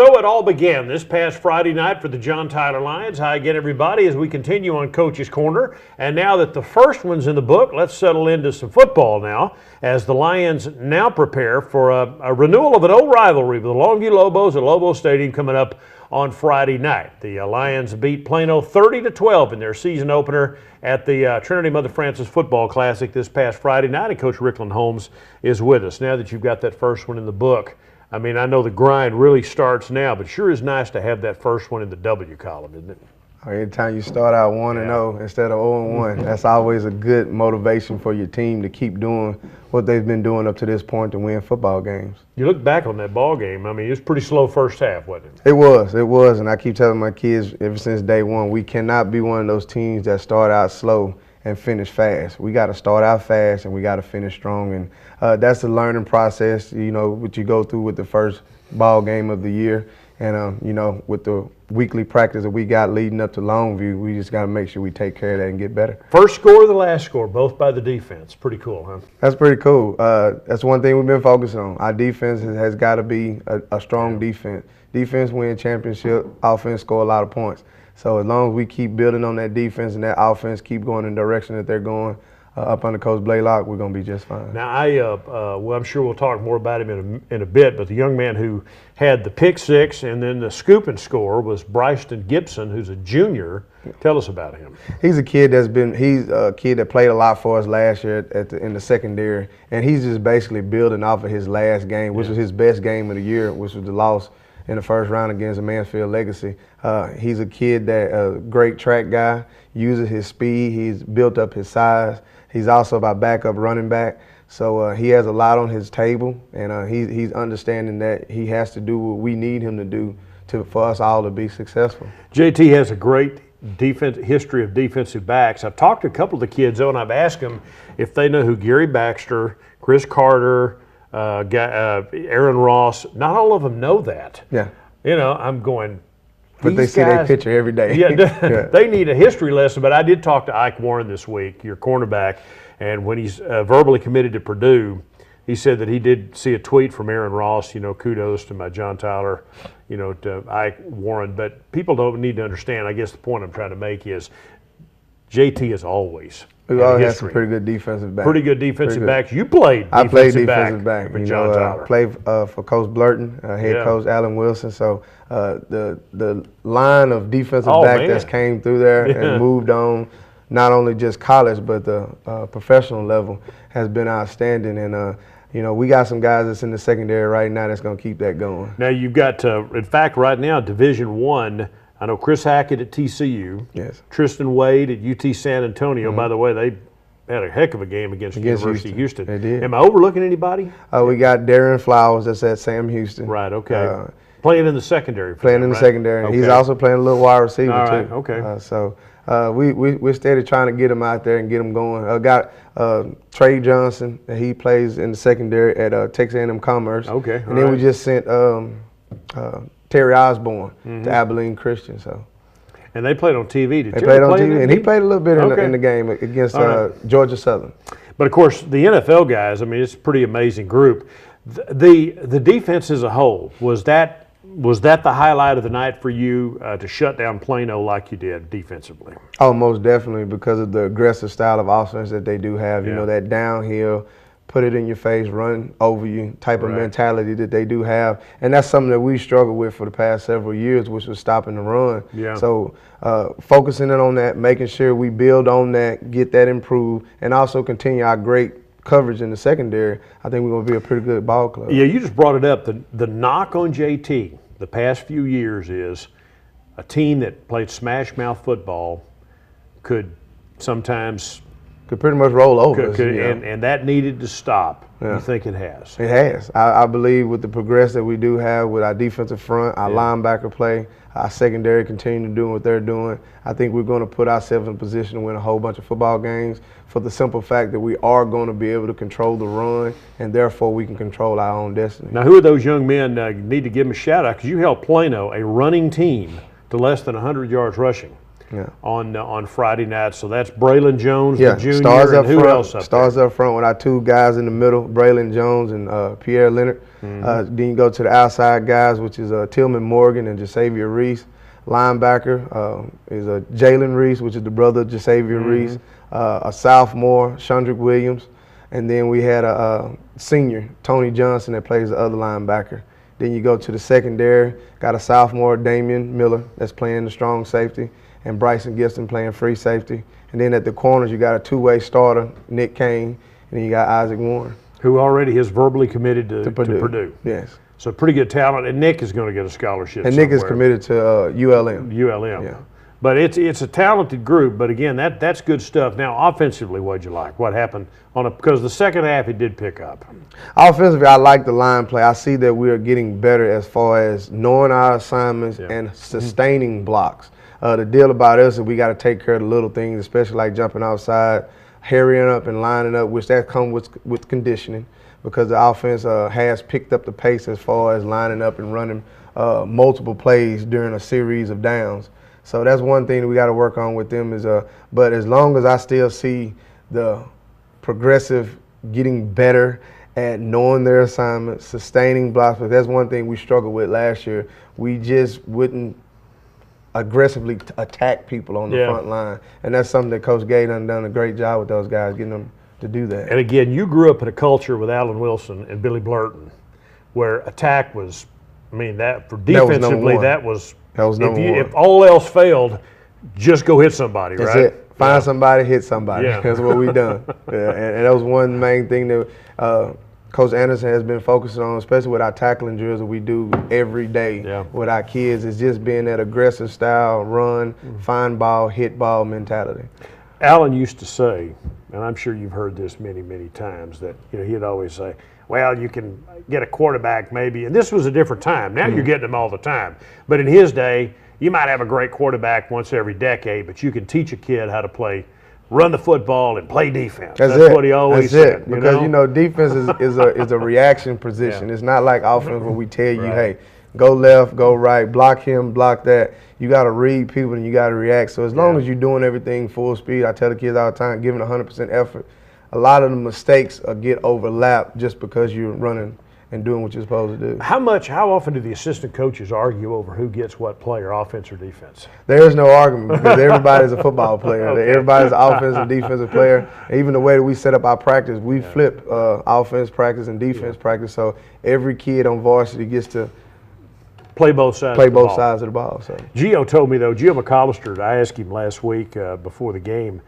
So it all began this past Friday night for the John Tyler Lions. Hi again, everybody, as we continue on Coach's Corner. And now that the first one's in the book, let's settle into some football now, as the Lions now prepare for a renewal of an old rivalry with the Longview Lobos at Lobo Stadium coming up on Friday night. The Lions beat Plano 30-12 in their season opener at the Trinity Mother Frances Football Classic this past Friday night, and Coach Ricklan Holmes is with us. Now that you've got that first one in the book, I mean, I know the grind really starts now, but sure is nice to have that first one in the W column, isn't it? Anytime you start out 1-0 instead of 0-1, that's always a good motivation for your team to keep doing what they've been doing up to this point to win football games. You look back on that ball game, I mean, it was pretty slow first half, wasn't it? It was, and I keep telling my kids ever since day one, we cannot be one of those teams that start out slow and finish fast. We got to start out fast and we got to finish strong, and that's the learning process, you know, what you go through with the first ball game of the year. And, you know, with the weekly practice that we got leading up to Longview, we just got to make sure we take care of that and get better. First score or the last score, both by the defense. Pretty cool, huh? That's pretty cool. That's one thing we've been focusing on. Our defense has got to be a strong defense. Defense win championship, offense score a lot of points. So as long as we keep building on that defense and that offense keep going in the direction that they're going, up under Coach Blaylock, we're going to be just fine. Now, well, I'm sure we'll talk more about him in a bit, but the young man who had the pick six and then the scoop and score was Bryson Gibson, who's a junior. Tell us about him. He's a kid that played a lot for us last year in the secondary, and he's just basically building off of his last game, which was his best game of the year, which was the loss in the first round against the Mansfield Legacy. He's a kid a great track guy, uses his speed, he's built up his size. He's also our backup running back, so he has a lot on his table, and he's understanding that he has to do what we need him to do for us all to be successful. JT has a great history of defensive backs. I've talked to a couple of the kids, though, and I've asked them if they know who Gary Baxter, Chris Carter, Aaron Ross. Not all of them know that. Yeah. You know, I'm going, but they see their picture every day. Yeah, they need a history lesson. But I did talk to Ike Warren this week, your cornerback, and when he's verbally committed to Purdue, he said that he did see a tweet from Aaron Ross, you know, kudos to my John Tyler, you know, to Ike Warren. But people don't need to understand, I guess the point I'm trying to make is JT is always we always had some pretty good defensive backs. Pretty good defensive backs. You played I played defensive back. For John Tyler. I played for Coach Blurton, head coach Alan Wilson. So the line of defensive back that's came through there and moved on, not only just college but the professional level, has been outstanding. And you know, we got some guys that's in the secondary right now that's going to keep that going. Now you've got, in fact, right now Division I. I know Chris Hackett at TCU. Yes. Tristan Wade at UT San Antonio. By the way, they had a heck of a game against University of Houston. They did. Am I overlooking anybody? We got Darren Flowers that's at Sam Houston. Right, okay. Playing in the secondary. Secondary. Okay. He's also playing a little wide receiver All right, too. Okay. So we're steady trying to get him out there and get him going. I got Trey Johnson. He plays in the secondary at Texas A&M Commerce. Okay. And then we just sent Terry Osborne to Abilene Christian. So. And they played on TV. They played on TV, and he played a little bit in the game against Georgia Southern. But of course, the NFL guys, I mean, it's a pretty amazing group. The defense as a whole, was that the highlight of the night for you to shut down Plano like you did defensively? Oh, most definitely, because of the aggressive style of offense that they do have. You know, that downhill, put it in your face, run over you type of mentality that they do have. And that's something that we struggled with for the past several years, which was stopping the run. Yeah. So focusing in on that, making sure we build on that, get that improved, and also continue our great coverage in the secondary, I think we're going to be a pretty good ball club. Yeah, you just brought it up. The knock on JT the past few years is a team that played smash mouth football could sometimes pretty much roll over us, and that needed to stop. Yeah. You think it has? It has. I believe with the progress that we do have with our defensive front, our linebacker play, our secondary continue doing what they're doing, I think we're going to put ourselves in a position to win a whole bunch of football games for the simple fact that we are going to be able to control the run, and therefore we can control our own destiny. Now, who are those young men? Need to give them a shout out because you helped Plano, a running team, to less than 100 yards rushing. on Friday night. So that's Braylon Jones, Yeah, the junior, stars and up who front. else up Stars there? up front with our two guys in the middle, Braylon Jones and Pierre Leonard. Then you go to the outside guys, which is Tillman Morgan and Jasavier Reese. Linebacker is Jalen Reese, which is the brother of Jasavier Reese. A sophomore, Shundrick Williams. And then we had a senior, Tony Johnson, that plays the other linebacker. Then you go to the secondary, got a sophomore, Damian Miller, that's playing the strong safety, and Bryson Gibson playing free safety. And then at the corners, you got a two-way starter, Nick Kane, and then you got Isaac Warren. Who already has verbally committed to Purdue. Yes. So pretty good talent, and Nick is going to get a scholarship. And Nick is committed to ULM. ULM. Yeah. But it's a talented group. But again, that's good stuff. Now, offensively, what'd you like? What happened because the second half it did pick up. Offensively, I like the line play. I see that we are getting better as far as knowing our assignments and sustaining blocks. The deal about us is we got to take care of the little things, especially like jumping outside, hurrying up and lining up, which that comes with conditioning, because the offense has picked up the pace as far as lining up and running multiple plays during a series of downs. So that's one thing that we got to work on with them is, but as long as I still see the progressive getting better at knowing their assignments, sustaining blocks, but that's one thing we struggled with last year. We just wouldn't aggressively attack people on the front line. And that's something that Coach Gay done a great job with those guys, getting them to do that. And again, you grew up in a culture with Alan Wilson and Billy Blurton, where attack was, I mean, that for defensively, that was number one. If all else failed, just go hit somebody, That's right? it. Find somebody, hit somebody. Yeah. That's what we done. And that was one main thing that Coach Anderson has been focusing on, especially with our tackling drills that we do every day with our kids, is just being that aggressive style, run, find ball, hit ball mentality. Alan used to say, and I'm sure you've heard this many, many times, that he'd always say, well, you can get a quarterback maybe, and this was a different time. Now you're getting them all the time. But in his day, you might have a great quarterback once every decade, but you can teach a kid how to run the football and play defense. That's what he always said. Because defense is a reaction position. It's not like offense where we tell you, hey, go left, go right, block him, block that. You got to read people and you got to react. So as long as you're doing everything full speed, I tell the kids all the time, giving 100% effort. A lot of the mistakes get overlapped just because you're running and doing what you're supposed to do. How often do the assistant coaches argue over who gets what player, offense or defense? There's no argument because everybody's a football player. Everybody's an offensive, defensive player. And even the way that we set up our practice, we flip offense practice and defense practice. So every kid on varsity gets to play both sides of the ball. So Gio told me, though, Gio McCollister, I asked him last week before the game,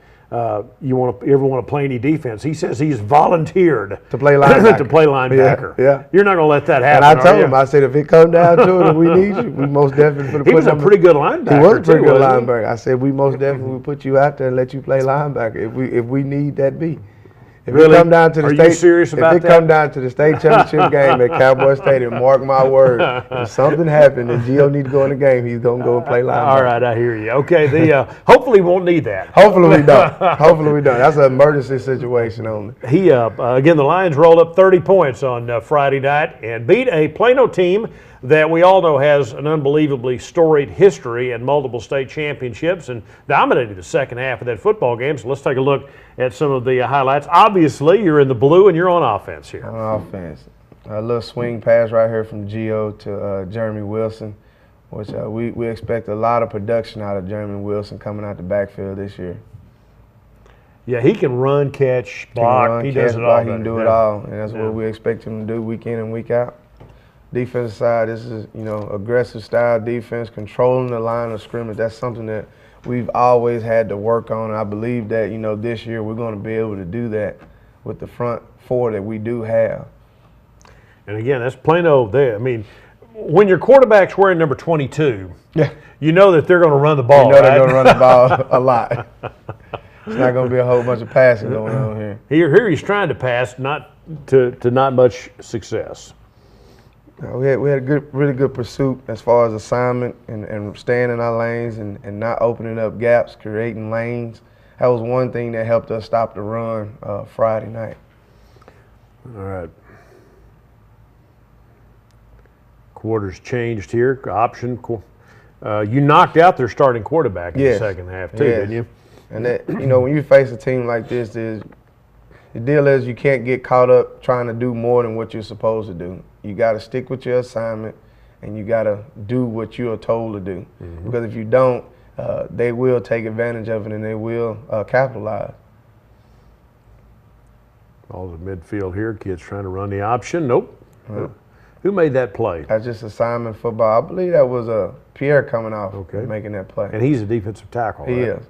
you ever want to play any defense? He says he's volunteered to play linebacker. to play linebacker. Yeah. You're not going to let that happen. And I told him, I said, if it comes down to it and we need you, we most definitely He was a pretty good linebacker. He was a pretty good linebacker. I said, we most definitely will put you out there and let you play linebacker if we need that be. If really? It come down to the Are state, you serious about that? If it come down to the state championship game at Cowboy Stadium, mark my word, if something happened and Gio need to go in the game, he's going to go and play linebacker. All right, I hear you. Okay, hopefully we won't need that. Hopefully we don't. Hopefully we don't. That's an emergency situation only. Again, the Lions rolled up 30 points on Friday night and beat a Plano team that we all know has an unbelievably storied history and multiple state championships and dominated the second half of that football game. So let's take a look at some of the highlights. Obviously, you're in the blue and you're on offense here. On offense. A little swing pass right here from Gio to Jeremy Wilson, which we expect a lot of production out of Jeremy Wilson coming out the backfield this year. Yeah, he can run, catch, block. He does it all. He can do it all, and that's what we expect him to do week in and week out. Defensive side, this is, aggressive style defense, controlling the line of scrimmage. That's something that we've always had to work on. And I believe that, this year we're going to be able to do that with the front four that we do have. And again, that's Plano there. I mean, when your quarterback's wearing number 22, you know that they're going to run the ball. They're going to run the ball a lot. It's not going to be a whole bunch of passing going on here. Here he's trying to pass, not much success. We had a really good pursuit as far as assignment and staying in our lanes and not opening up gaps, creating lanes. That was one thing that helped us stop the run Friday night. All right. Quarters changed here. Option You knocked out their starting quarterback in the Yes. second half too, Yes. didn't you? And that, when you face a team like this, the deal is you can't get caught up trying to do more than what you're supposed to do. You got to stick with your assignment, and you got to do what you are told to do. Because if you don't, they will take advantage of it, and they will capitalize. All the midfield here, kids trying to run the option. Nope. Who made that play? That's just assignment football. I believe that was Pierre coming off and making that play. And he's a defensive tackle, He right? is.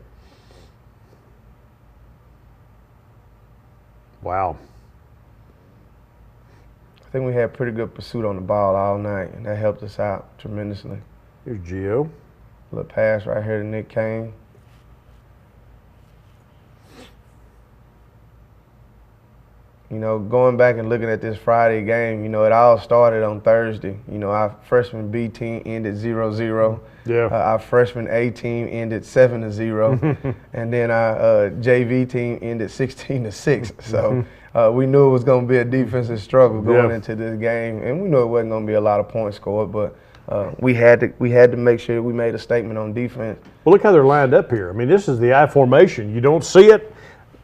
Wow. I think we had pretty good pursuit on the ball all night, and that helped us out tremendously. Here's Gio. Little pass right here to Nick Kane. Going back and looking at this Friday game, it all started on Thursday. Our freshman B team ended 0-0. Yeah. Our freshman A team ended 7-0. And then our JV team ended 16-6. So we knew it was going to be a defensive struggle going into this game. And we knew it wasn't going to be a lot of points scored, but we had to make sure we made a statement on defense. Well, look how they're lined up here. I mean, this is the I formation. You don't see it.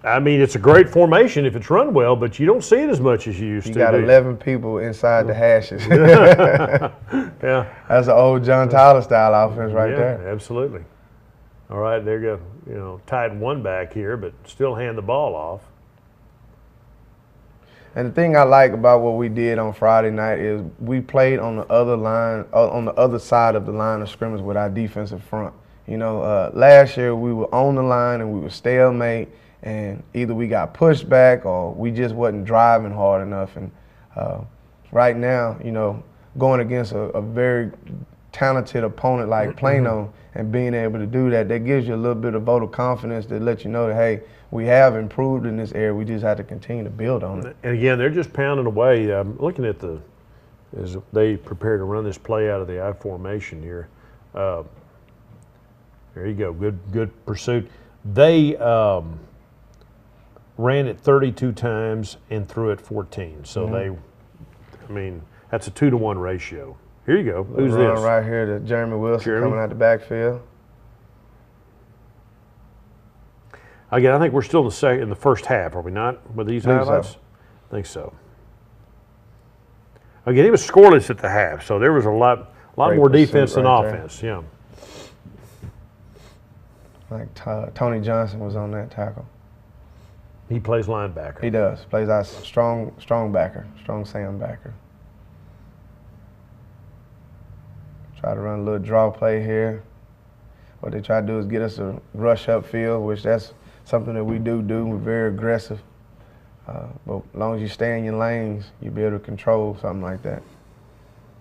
I mean, it's a great formation if it's run well, but you don't see it as much as you used to. You got 11 people inside the hashes. Yeah. That's an old John Tyler style offense right there. Yeah, absolutely. All right, there you go. Tied one back here, but still hand the ball off. And the thing I like about what we did on Friday night is we played on the other line, on the other side of the line of scrimmage with our defensive front. Last year we were on the line and we were stalemate, and either we got pushed back or we just wasn't driving hard enough. And right now, going against a very talented opponent like Plano and being able to do that, that gives you a little bit of vote of confidence that lets you know that, hey, we have improved in this area. We just have to continue to build on it. And again, they're just pounding away. Looking at as they prepare to run this play out of the I formation here. There you go. Good pursuit. They ran it 32 times and threw it 14. So that's a 2-to-1 ratio. Here you go. Who's this? Right here to Jeremy Wilson coming out the backfield. Again, I think we're still in the first half, are we not, with these highlights? I think so. Again, he was scoreless at the half, so there was a lot more defense than offense. Yeah. Like Tony Johnson was on that tackle. He plays linebacker. He does. Plays out strong backer, strong Sam backer. Try to run a little draw play here. What they try to do is get us a rush upfield, which that's something that we do. We're very aggressive. But as long as you stay in your lanes, you'll be able to control something like that.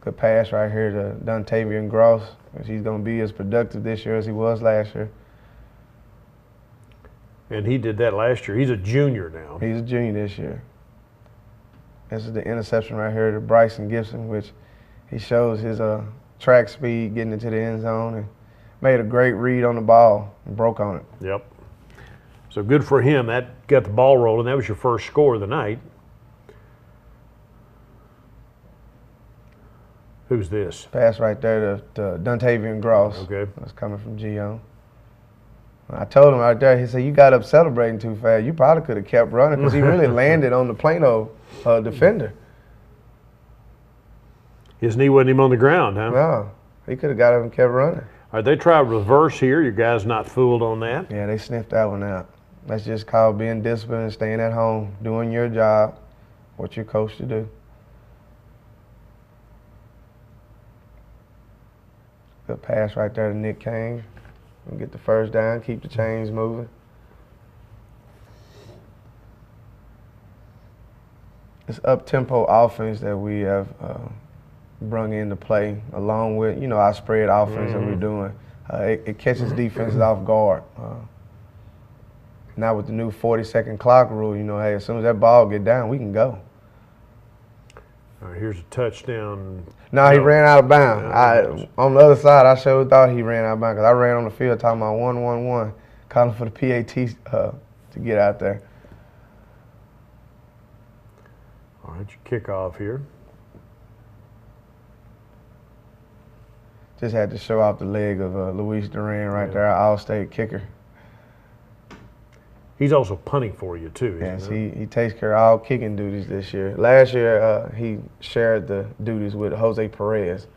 Good pass right here to Dontavian Gross. He's going to be as productive this year as he was last year. And he did that last year. He's a junior now. He's a junior this year. This is the interception right here to Bryson Gibson, which he shows his track speed getting into the end zone and made a great read on the ball and broke on it. Yep. So good for him. That got the ball rolling. That was your first score of the night. Who's this? Pass right there to Dontavian Gross. Okay. That's coming from Gio. I told him right there, he said, you got up celebrating too fast. You probably could have kept running because he really landed on the Plano defender. His knee wasn't even on the ground, huh? No, he could have got up and kept running. All right, they try reverse here. Your guys not fooled on that. Yeah, they sniffed that one out. That's just called being disciplined and staying at home, doing your job, what you're coached to do. Good pass right there to Nick Kane. And get the first down, keep the chains moving. This up-tempo offense that we have brung into play, along with our spread offense that we're doing, it catches defenses off guard. Now with the new 40-second clock rule, hey, as soon as that ball get down, we can go. All right, here's a touchdown. No, he ran out of bounds. On the other side, I sure thought he ran out of bounds because I ran on the field talking about 1-1-1, calling for the PAT to get out there. All right, your kickoff here. Just had to show off the leg of Luis Duran right there, our all-state kicker. He's also punting for you too. Yes, he takes care of all kicking duties this year. Last year, he shared the duties with Jose Perez.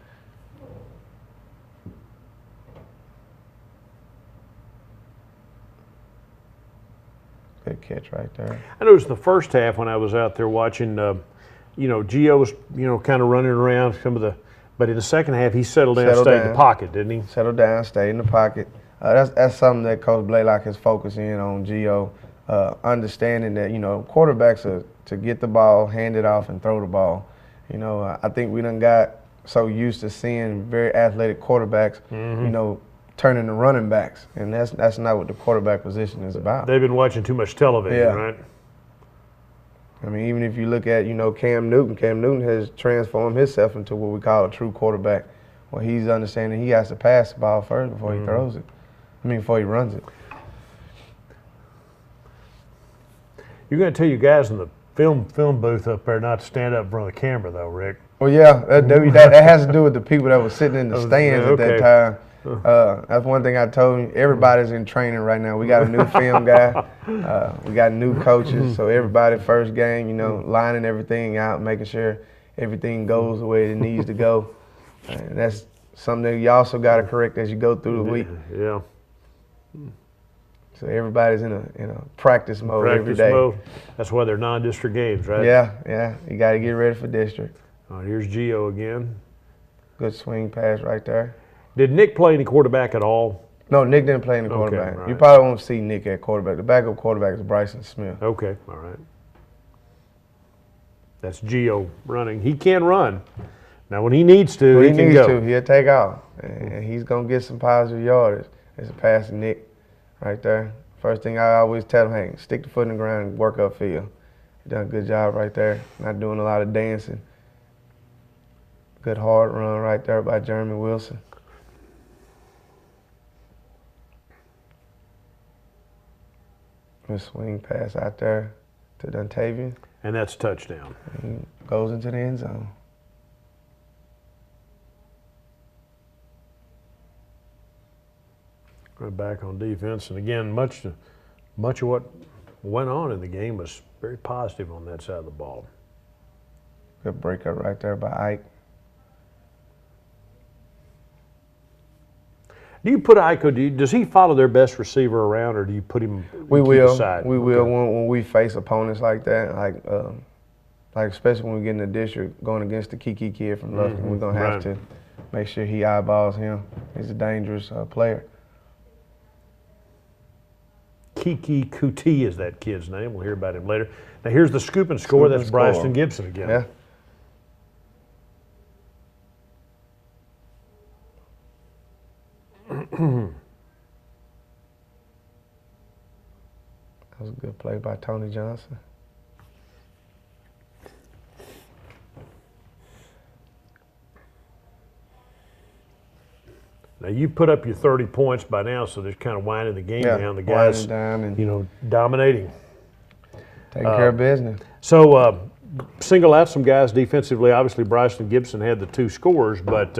Good catch right there. I noticed the first half when I was out there watching, Gio was, kind of running around but in the second half he settled down, stayed in the pocket, didn't he? Settled down, stayed in the pocket. That's something that Coach Blaylock is focusing in on, Gio, understanding that, quarterbacks are to get the ball, hand it off, and throw the ball. I think we done got so used to seeing very athletic quarterbacks, turning to running backs, and that's not what the quarterback position is about. They've been watching too much television, right? I mean, even if you look at, Cam Newton has transformed himself into what we call a true quarterback, where he's understanding he has to pass the ball first before he throws it. Before he runs it. You're going to tell you guys in the film booth up there not to stand up in front of the camera, though, Rick. Well, yeah, that has to do with the people that were sitting in the stands at that time. That's one thing I told you. Everybody's in training right now. We got a new film guy. We got new coaches. So everybody first game, lining everything out, making sure everything goes the way it needs to go. And that's something that you also got to correct as you go through the week. Yeah. So everybody's in a practice mode every day. Mode. That's why they're non-district games, right? Yeah. You got to get ready for district. All right, here's Gio again. Good swing pass right there. Did Nick play any quarterback at all? No, Nick didn't play any quarterback. Okay, right. You probably won't see Nick at quarterback. The backup quarterback is Bryson Smith. Okay, all right. That's Gio running. He can run. Now, when he needs to, he can go. He'll take off. And he's going to get some positive yardage. It's a pass to Nick right there. First thing I always tell him, hey, stick the foot in the ground and work upfield. He done a good job right there. Not doing a lot of dancing. Good hard run right there by Jeremy Wilson. Good swing pass out there to Duntavian. And that's a touchdown. He goes into the end zone. Right back on defense. And again, much of what went on in the game was very positive on that side of the ball. Good breakup right there by Ike. Do you put Ike, does he follow their best receiver around, or do you put him aside? We will when we face opponents like that, like especially when we get in the district going against the Kiki kid from Lufkin, we're going to have to make sure he eyeballs him. He's a dangerous player. Kiki Kuti is that kid's name. We'll hear about him later. Now here's the scoop and score. That's Bryson Gibson again. Yeah. That was a good play by Tony Johnson. Now you put up your 30 points by now, so they're kind of winding the game down. The guys, down and dominating, taking care of business. So single out some guys defensively. Obviously, Bryson Gibson had the 2 scores, but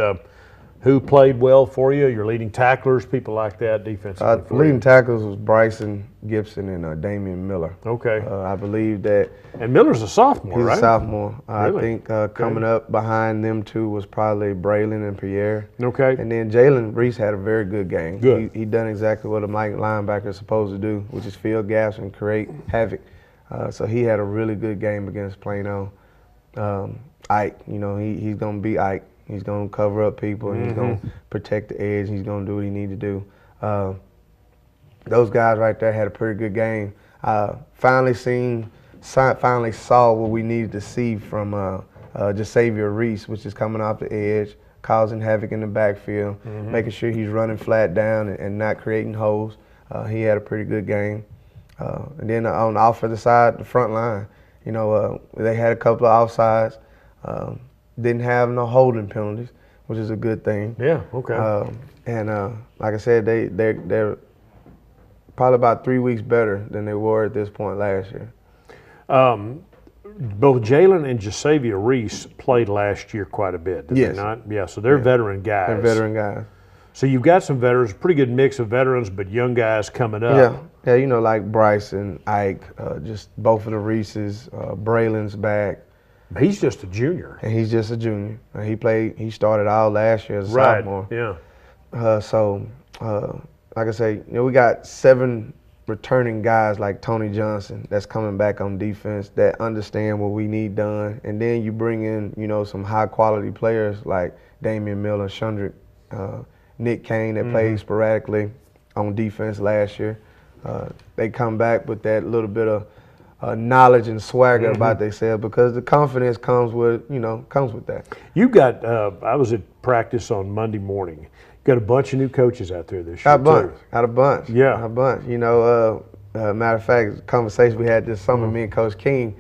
who played well for you? Your leading tacklers, people like that defensively. Leading tackles was Bryson Gibson and Damian Miller. Okay. I believe that. And Miller's a sophomore, right? He's a sophomore. Really? I think coming up behind them 2 was probably Braylon and Pierre. Okay. And then Jalen Reese had a very good game. Good. He done exactly what a linebacker is supposed to do, which is fill gaps and create havoc. So he had a really good game against Plano. Ike, he's going to be Ike. He's going to cover up people, and he's going to protect the edge. He's going to do what he need to do. Those guys right there had a pretty good game. Finally saw what we needed to see from Jasavier Reese, which is coming off the edge, causing havoc in the backfield, making sure he's running flat down and not creating holes. He had a pretty good game. And then on the offensive side, the front line, they had a couple of offsides. Didn't have no holding penalties, which is a good thing. Yeah, okay. And like I said, they're probably about 3 weeks better than they were at this point last year. both Jalen and Jasavia Reese played last year quite a bit, did Yes. they not? Yeah, so they're veteran guys. They're veteran guys. So you've got some veterans, pretty good mix of veterans, but young guys coming up. Yeah, you know, like Bryce and Ike, just both of the Reeses. Braylon's back. He's just a junior. And he's just a junior. He started out last year as a sophomore. Yeah. Like I say, you know, we got 7 returning guys like Tony Johnson that's coming back on defense that understand what we need done. And then you bring in, you know, some high quality players like Damian Miller, Shundrick, Nick Kane that played sporadically on defense last year. They come back with that little bit of knowledge and swagger about themselves because the confidence comes with that. You got, I was at practice on Monday morning. Got a bunch of new coaches out there this year, Got a bunch. Yeah. A bunch. You know, matter of fact, the conversation we had this summer, me and Coach King,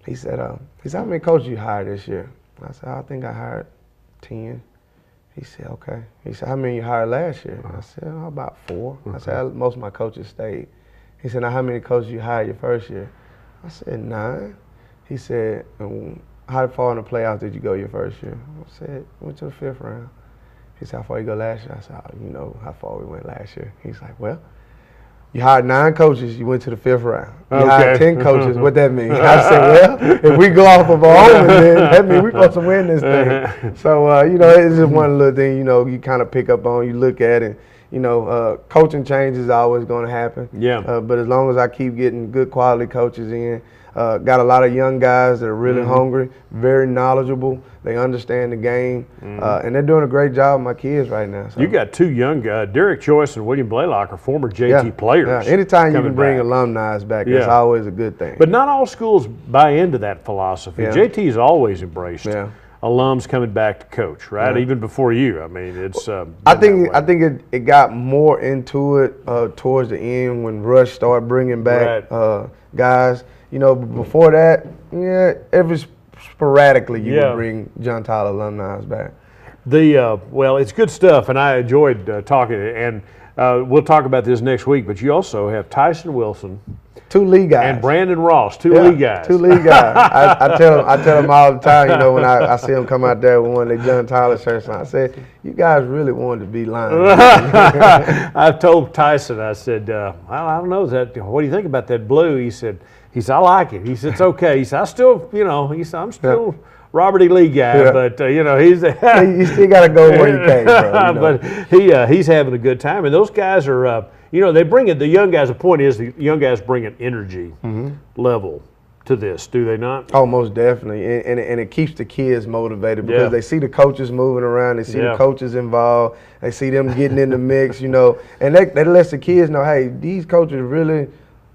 he said, how many coaches you hired this year? I said, I think I hired 10. He said, okay. He said, how many you hired last year? I said, about 4. I said, most of my coaches stayed. He said, now how many coaches you hired your first year? I said, 9. He said, how far in the playoffs did you go your first year? I said, went to the 5th round. He said, how far you go last year? I said, you know how far we went last year. He's like, well, you hired 9 coaches, you went to the 5th round. You hired 10 coaches, what that mean? I said, well, if we go off of our own, then that means we're supposed to win this thing. So, you know, it's just one little thing, you know, you kind of pick up on, you look at it. You know, coaching change is always going to happen. Yeah. But as long as I keep getting good quality coaches in, got a lot of young guys that are really hungry, very knowledgeable. They understand the game, and they're doing a great job with my kids right now. So. You got 2 young guys, Derek Choice and William Blaylock are former JT players. Yeah. Anytime you can bring back. alumni back, it's always a good thing. But not all schools buy into that philosophy. Yeah. JT has always embraced alums coming back to coach, right? Even before you. I mean, it's. I think it got more into it towards the end when Rush started bringing back guys. You know, before that, every sporadically you would bring John Tyler alumni back. Well, it's good stuff, and I enjoyed talking. And we'll talk about this next week. But you also have Tyson Wilson, 2 league guys, and Brandon Ross, 2 league guys. 2 league guys. I tell them all the time. You know, when I see them come out there with one of their John Tyler shirts, on, I said, "You guys really wanted to be lying." I've told Tyson. I said, "Well, I don't know that. What do you think about that blue?" He said, I like it. He said, it's okay. He said, I'm still Robert E. Lee guy, but you know, he's you still got to go where you came from. You know? But he's having a good time, and those guys are, you know, they bring it. The young guys. The point is, the young guys bring an energy level to this, do they not? Oh, most definitely, and it keeps the kids motivated because they see the coaches moving around, they see the coaches involved, they see them getting in the mix, you know, and that lets the kids know, hey, these coaches really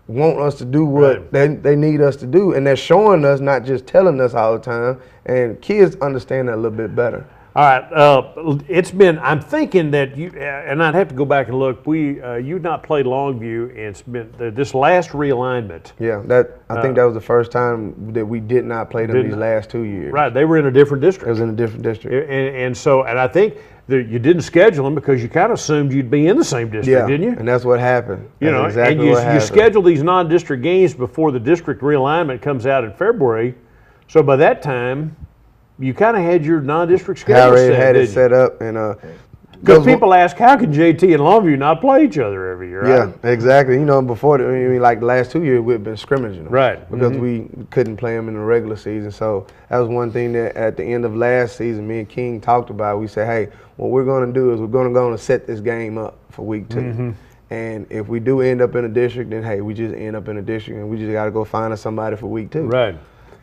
want us to do what they need us to do, and they're showing us, not just telling us all the time, and kids understand that a little bit better. All right, it's been. I'm thinking that you and I'd have to go back and look. You've not played Longview, and it's been this last realignment. Yeah, I think that was the first time that we did not play them these last 2 years. Right, they were in a different district. It was in a different district, and I think that you didn't schedule them because you kind of assumed you'd be in the same district, didn't you? And that's what happened. You know, exactly and what happened. You schedule these non-district games before the district realignment comes out in February. So by that time, you kind of had your non-district schedule set up, and because people ask, how can JT and Longview not play each other every year? Right? Yeah, exactly. You know, before like the last 2 years, we've been scrimmaging them, right? Because we couldn't play them in the regular season. So that was one thing that at the end of last season, me and King talked about. We said, hey, what we're going to do is we're going to set this game up for week 2. And if we do end up in a district, then hey, we just end up in a district, and we just got to go find us somebody for week 2. Right.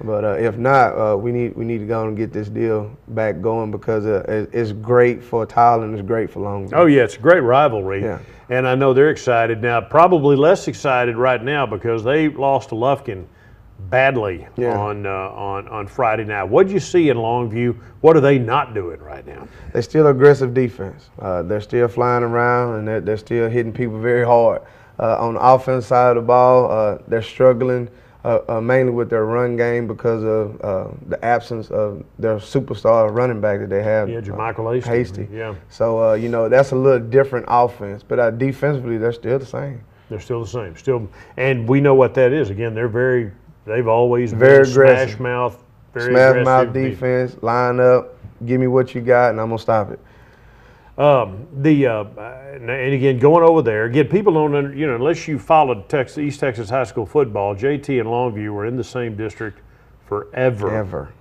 But if not, we need to go and get this deal back going because it's great for Tyler and it's great for Longview. Oh yeah, it's a great rivalry. Yeah. And I know they're excited now. Probably less excited right now because they lost to Lufkin badly on Friday night. What did you see in Longview? What are they not doing right now? They're still aggressive defense. They're still flying around and they're still hitting people very hard. On the offense side of the ball, they're struggling. Mainly with their run game because of the absence of their superstar running back that they have. Yeah, Jermichael Hasty. Yeah. So, you know, that's a little different offense. But defensively, they're still the same. They're still the same. And we know what that is. Again, they're very They've always Very been aggressive. smash mouth, very Smash aggressive mouth defense, line up, give me what you got, and I'm going to stop it. And again, going over there, again, people don't, unless you followed East Texas high school football, JT and Longview were in the same district forever. Ever.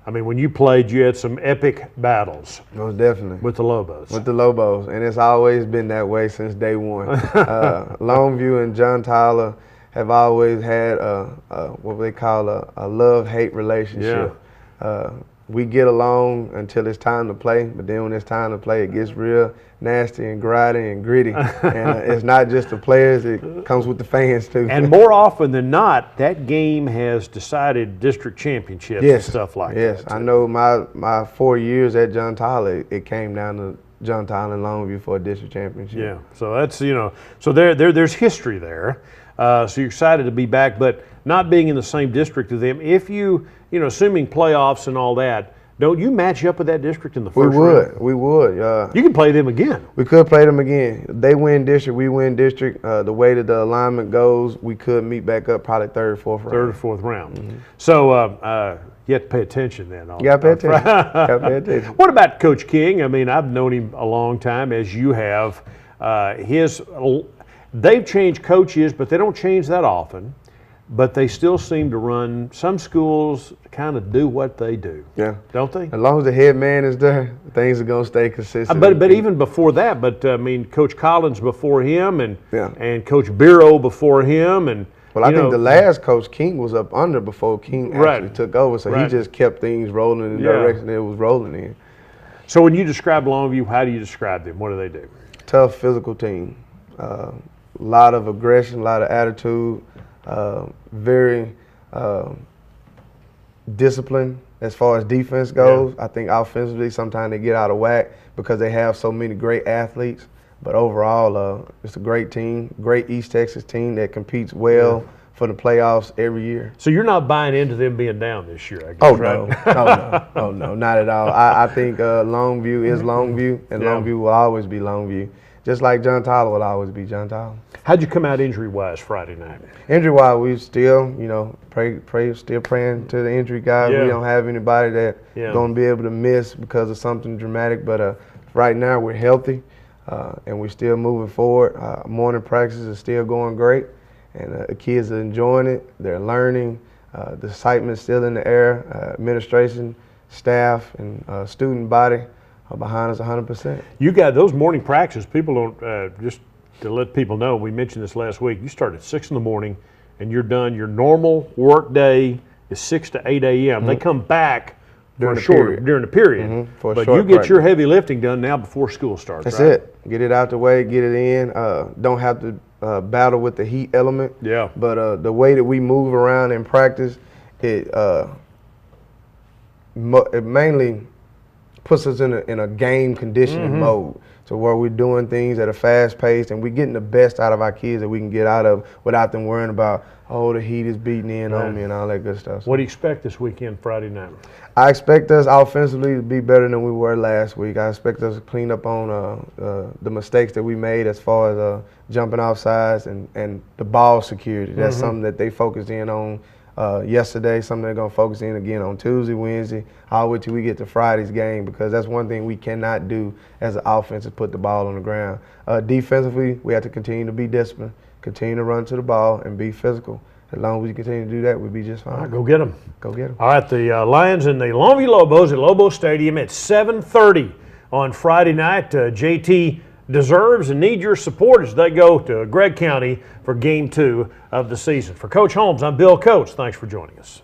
I mean, when you played, you had some epic battles. Most definitely. With the Lobos. With the Lobos, and it's always been that way since day one. Longview and John Tyler have always had what they call a love-hate relationship. Yeah. We get along until it's time to play, but then when it's time to play, it gets real nasty and grimy and gritty. And it's not just the players, it comes with the fans too. And more often than not, that game has decided district championships and stuff like that. Yes, I know my 4 years at John Tyler, it came down to John Tyler and Longview for a district championship. Yeah, so that's, so there's history there. So you're excited to be back, but not being in the same district as them, if you, assuming playoffs and all that, don't you match up with that district in the first round? We would. You can play them again. We could play them again. They win district, we win district. The way that the alignment goes, we could meet back up probably third or fourth round. Third or fourth round. Mm-hmm. So you have to pay attention then. You got to pay attention. What about Coach King? I mean, I've known him a long time, as you have. They've changed coaches, but they don't change that often. But they still seem to run. Some schools kind of do what they do. Yeah, don't they? As long as the head man is there, things are gonna stay consistent. But even before that, Coach Collins before him, and Coach Biro before him, and I think the last Coach King was up under before King actually took over. So he just kept things rolling in the direction it was rolling in. So when you describe Longview, how do you describe them? What do they do? Tough physical team. A lot of aggression, a lot of attitude. Very disciplined as far as defense goes. I think offensively sometimes they get out of whack because they have so many great athletes. But overall, it's a great team, great East Texas team that competes well for the playoffs every year. So you're not buying into them being down this year, I guess, Oh, no, not at all. I think Longview is Longview, and Longview will always be Longview. Just like John Tyler will always be John Tyler. How'd you come out injury-wise Friday night? Injury-wise, we still, still praying to the injury guys. We don't have anybody that going to be able to miss because of something dramatic. But right now, we're healthy, and we're still moving forward. Morning practices are still going great, and the kids are enjoying it. They're learning. The excitement's still in the air. Administration, staff, and student body are behind us 100%. You got those morning practices. People don't, just to let people know, we mentioned this last week, you start at 6 in the morning and you're done. Your normal work day is 6 to 8 a.m. Mm-hmm. They come back during the period. Mm-hmm. But you get your heavy lifting done now before school starts. That's it. Get it out the way, get it in. Don't have to battle with the heat element. Yeah. But the way that we move around in practice, it mainly puts us in a game conditioning mode, to where we're doing things at a fast pace and we're getting the best out of our kids that we can get out of without them worrying about, the heat is beating in on me and all that good stuff. What do you expect this weekend, Friday night? I expect us offensively to be better than we were last week. I expect us to clean up on the mistakes that we made as far as jumping off sides and the ball security. That's something that they focused in on yesterday, something they're going to focus in again on Tuesday, Wednesday, all the way till we get to Friday's game, because that's one thing we cannot do as an offense is put the ball on the ground. Defensively, we have to continue to be disciplined, continue to run to the ball, and be physical. As long as we continue to do that, we'll be just fine. All right, go get them. Go get them. All right, the Lions and the Longview Lobos at Lobo Stadium at 7:30 on Friday night. JT deserves and needs your support as they go to Gregg County for Game 2 of the season. For Coach Holmes, I'm Bill Coates. Thanks for joining us.